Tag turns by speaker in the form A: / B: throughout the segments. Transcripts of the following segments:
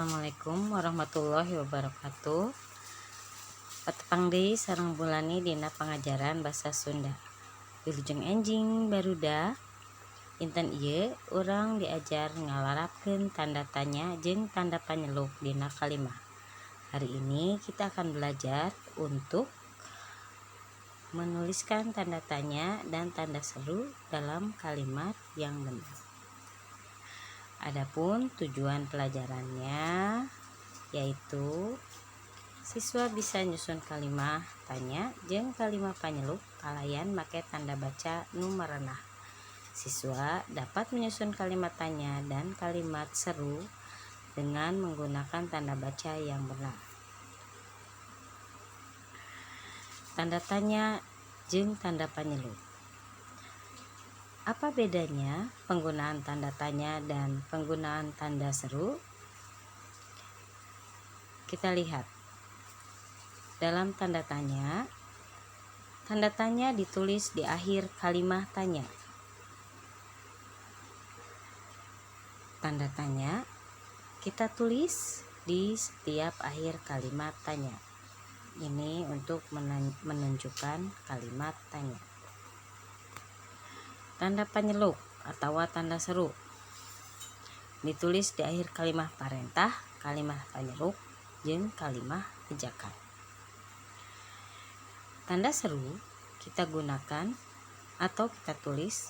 A: Assalamualaikum warahmatullahi wabarakatuh. Patepang deui sareng Bulani dina pangajaran basa Sunda. Wilujeng enjing baruda. Inten ieu urang diajar ngalarapkeun tanda tanya jeung tanda panyeluk dina kalimah. Hari ini kita akan belajar untuk menuliskan tanda tanya dan tanda seru dalam kalimat yang benar. Adapun tujuan pelajarannya yaitu siswa bisa nyusun kalimat tanya jeung kalimat panyeluk kalayan make tanda baca nu marenah. Siswa dapat menyusun kalimat tanya dan kalimat seru dengan menggunakan tanda baca yang benar. Tanda tanya jeung tanda panyeluk. Apa bedanya penggunaan tanda tanya dan penggunaan tanda seru? Kita lihat. Dalam tanda tanya ditulis di akhir kalimat tanya. Tanda tanya kita tulis di setiap akhir kalimat tanya. Ini untuk menunjukkan kalimat tanya. Tanda panyeluk atau tanda seru ditulis di akhir kalimat parentah, kalimat panyeluk, jeung kalimat ajakan. Tanda seru kita gunakan atau kita tulis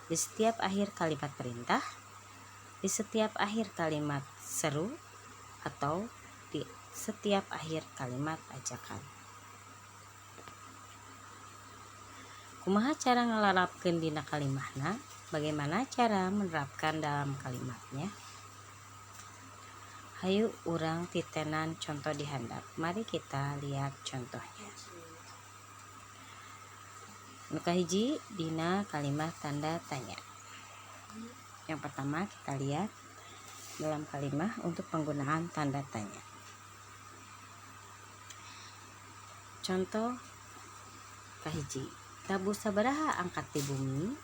A: di setiap akhir kalimat perintah, di setiap akhir kalimat seru, atau di setiap akhir kalimat ajakan. Kumaha cara ngalarapkeun dina kalimahna? Bagaimana cara menerapkan dalam kalimatnya? Hayu urang titenan contoh di handap. Mari kita lihat contohnya. Nu kahiji dina kalimat tanda tanya. Yang pertama kita lihat dalam kalimat untuk penggunaan tanda tanya. Contoh kahiji, tabu sabaraha angkat di bumi?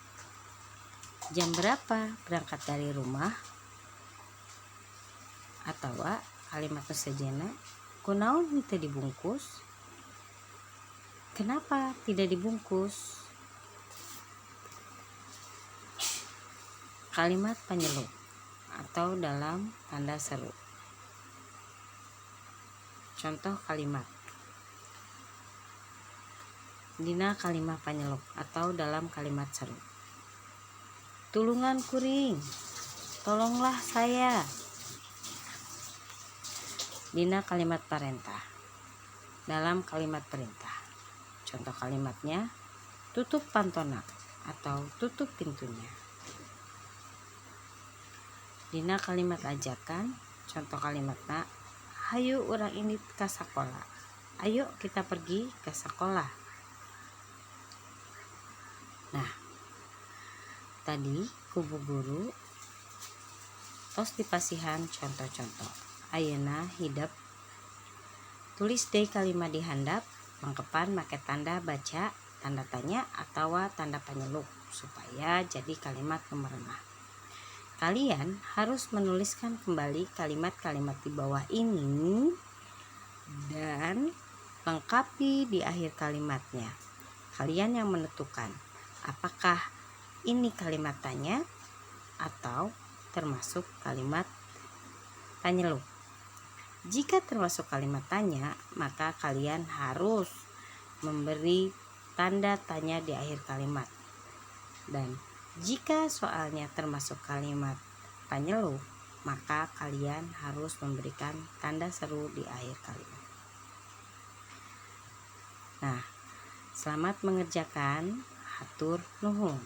A: Jam berapa berangkat dari rumah? Atau kalimat sejenna, kunaon henteu dibungkus? Kenapa tidak dibungkus? Kalimat panyeluk atau dalam tanda seru. Contoh kalimat dina kalimat panyeluk atau dalam kalimat seru. Tulungan kuring, tolonglah saya. Dina kalimat parentah, dalam kalimat perintah. Contoh kalimatnya, tutup pantona atau tutup pintunya. Dina kalimat ajakan, contoh kalimatna, hayu urang ini ke sekolah. Ayo kita pergi ke sekolah. Nah, tadi kubu guru tos dipasihan contoh-contoh. Ayeuna hidep tulis deui kalimat di handap, mangkepan make tanda baca, tanda tanya atau tanda panyeluk supaya jadi kalimat pemerenah. Kalian harus menuliskan kembali kalimat-kalimat di bawah ini dan lengkapi di akhir kalimatnya. Kalian yang menentukan apakah ini kalimat tanya atau termasuk kalimat panyeluk. Jika termasuk kalimat tanya, maka kalian harus memberi tanda tanya di akhir kalimat. Dan jika soalnya termasuk kalimat panyeluk, maka kalian harus memberikan tanda seru di akhir kalimat. Nah, selamat mengerjakan. Hatur nuhun.